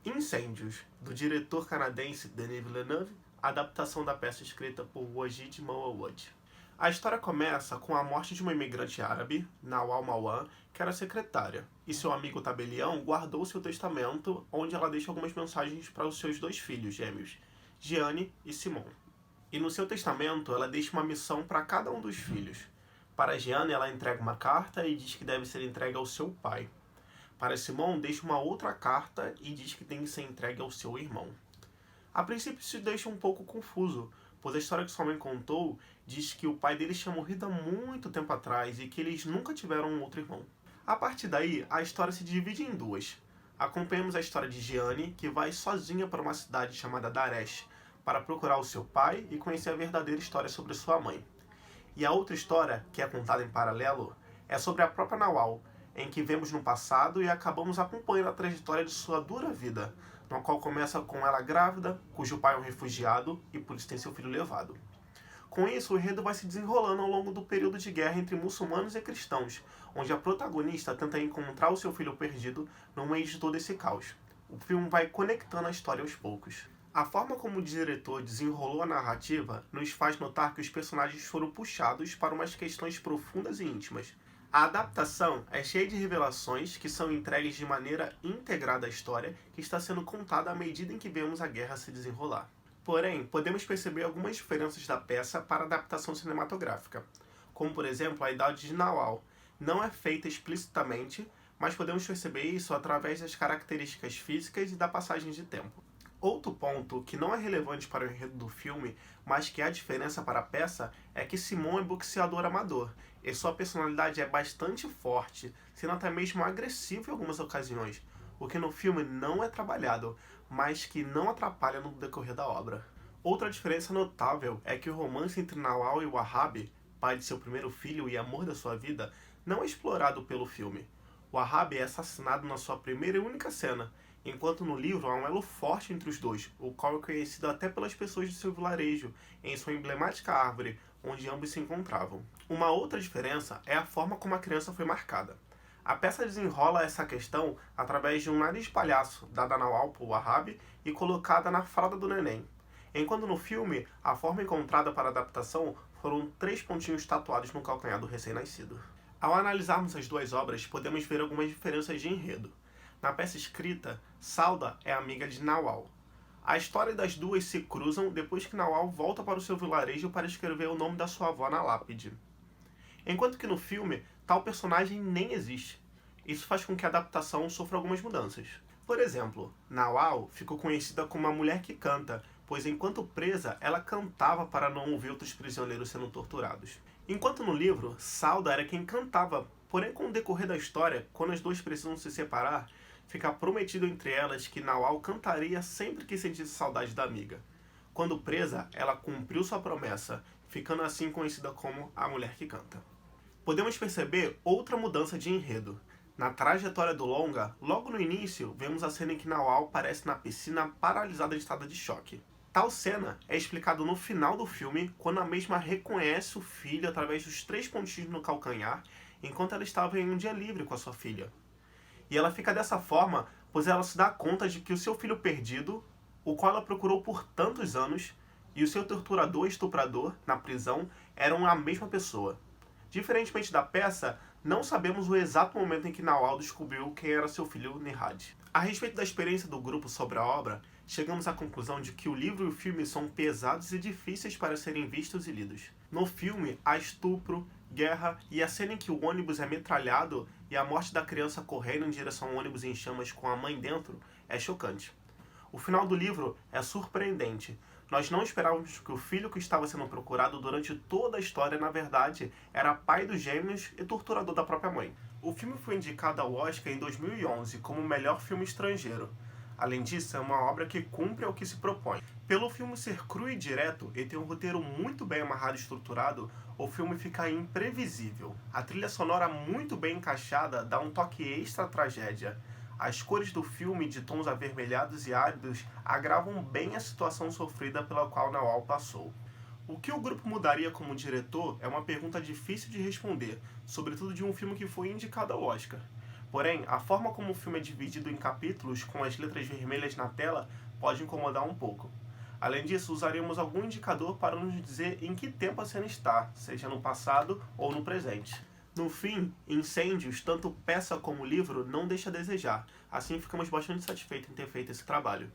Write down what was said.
Incêndios, do diretor canadense Denis Villeneuve, adaptação da peça escrita por Wajid Mawawad. A história começa com a morte de uma imigrante árabe, Nawal Mawan, que era secretária, e seu amigo tabelião guardou seu testamento, onde ela deixa algumas mensagens para os seus dois filhos gêmeos, Gianni e Simon. E no seu testamento ela deixa uma missão para cada um dos filhos. Para Gianni ela entrega uma carta e diz que deve ser entregue ao seu pai. Para Simon, deixa uma outra carta e diz que tem que ser entregue ao seu irmão. A princípio isso deixa um pouco confuso, pois a história que sua mãe contou diz que o pai deles tinha morrido há muito tempo atrás e que eles nunca tiveram um outro irmão. A partir daí, a história se divide em duas. Acompanhamos a história de Gianni, que vai sozinha para uma cidade chamada Daresh para procurar o seu pai e conhecer a verdadeira história sobre sua mãe. E a outra história, que é contada em paralelo, é sobre a própria Nawal, em que vemos no passado e acabamos acompanhando a trajetória de sua dura vida, no qual começa com ela grávida, cujo pai é um refugiado e por isso tem seu filho levado. Com isso, o enredo vai se desenrolando ao longo do período de guerra entre muçulmanos e cristãos, onde a protagonista tenta encontrar o seu filho perdido no meio de todo esse caos. O filme vai conectando a história aos poucos. A forma como o diretor desenrolou a narrativa nos faz notar que os personagens foram puxados para umas questões profundas e íntimas. A adaptação é cheia de revelações que são entregues de maneira integrada à história que está sendo contada à medida em que vemos a guerra se desenrolar. Porém, podemos perceber algumas diferenças da peça para a adaptação cinematográfica, como por exemplo a idade de Nawal. Não é feita explicitamente, mas podemos perceber isso através das características físicas e da passagem de tempo. Outro ponto que não é relevante para o enredo do filme, mas que há diferença para a peça, é que Simon é boxeador amador, e sua personalidade é bastante forte, sendo até mesmo agressivo em algumas ocasiões, o que no filme não é trabalhado, mas que não atrapalha no decorrer da obra. Outra diferença notável é que o romance entre Nawal e Wahab, pai de seu primeiro filho e amor da sua vida, não é explorado pelo filme. Wahab é assassinado na sua primeira e única cena, enquanto no livro há um elo forte entre os dois, o qual é conhecido até pelas pessoas de seu vilarejo, em sua emblemática árvore, onde ambos se encontravam. Uma outra diferença é a forma como a criança foi marcada. A peça desenrola essa questão através de um nariz de palhaço, dada a Nawal por Wahab e colocada na fralda do neném. Enquanto no filme, a forma encontrada para a adaptação foram 3 pontinhos tatuados no calcanhar do recém-nascido. Ao analisarmos as duas obras, podemos ver algumas diferenças de enredo. Na peça escrita, Salda é amiga de Nawal. A história das duas se cruzam depois que Nawal volta para o seu vilarejo para escrever o nome da sua avó na lápide. Enquanto que no filme, tal personagem nem existe. Isso faz com que a adaptação sofra algumas mudanças. Por exemplo, Nawal ficou conhecida como uma mulher que canta, pois enquanto presa, ela cantava para não ouvir outros prisioneiros sendo torturados. Enquanto no livro, Salda era quem cantava, porém com o decorrer da história, quando as duas precisam se separar, fica prometido entre elas que Nawal cantaria sempre que sentisse saudade da amiga. Quando presa, ela cumpriu sua promessa, ficando assim conhecida como a mulher que canta. Podemos perceber outra mudança de enredo. Na trajetória do longa, logo no início, vemos a cena em que Nawal aparece na piscina paralisada em estado de choque. Tal cena é explicada no final do filme, quando a mesma reconhece o filho através dos 3 pontinhos no calcanhar, enquanto ela estava em um dia livre com a sua filha. E ela fica dessa forma, pois ela se dá conta de que o seu filho perdido, o qual ela procurou por tantos anos, e o seu torturador e estuprador, na prisão, eram a mesma pessoa. Diferentemente da peça, não sabemos o exato momento em que Nawal descobriu quem era seu filho Nihad. A respeito da experiência do grupo sobre a obra, chegamos à conclusão de que o livro e o filme são pesados e difíceis para serem vistos e lidos. No filme, há estupro, guerra e a cena em que o ônibus é metralhado e a morte da criança correndo em direção ao ônibus em chamas com a mãe dentro é chocante. O final do livro é surpreendente. Nós não esperávamos que o filho que estava sendo procurado durante toda a história, na verdade, era pai dos gêmeos e torturador da própria mãe. O filme foi indicado ao Oscar em 2011 como o melhor filme estrangeiro. Além disso, é uma obra que cumpre ao que se propõe. Pelo filme ser cru e direto e ter um roteiro muito bem amarrado e estruturado, o filme fica imprevisível. A trilha sonora muito bem encaixada dá um toque extra à tragédia. As cores do filme, de tons avermelhados e áridos, agravam bem a situação sofrida pela qual Nawal passou. O que o grupo mudaria como diretor é uma pergunta difícil de responder, sobretudo de um filme que foi indicado ao Oscar. Porém, a forma como o filme é dividido em capítulos com as letras vermelhas na tela pode incomodar um pouco. Além disso, usaremos algum indicador para nos dizer em que tempo a cena está, seja no passado ou no presente. No fim, Incêndios, tanto peça como livro, não deixa a desejar. Assim, ficamos bastante satisfeitos em ter feito esse trabalho.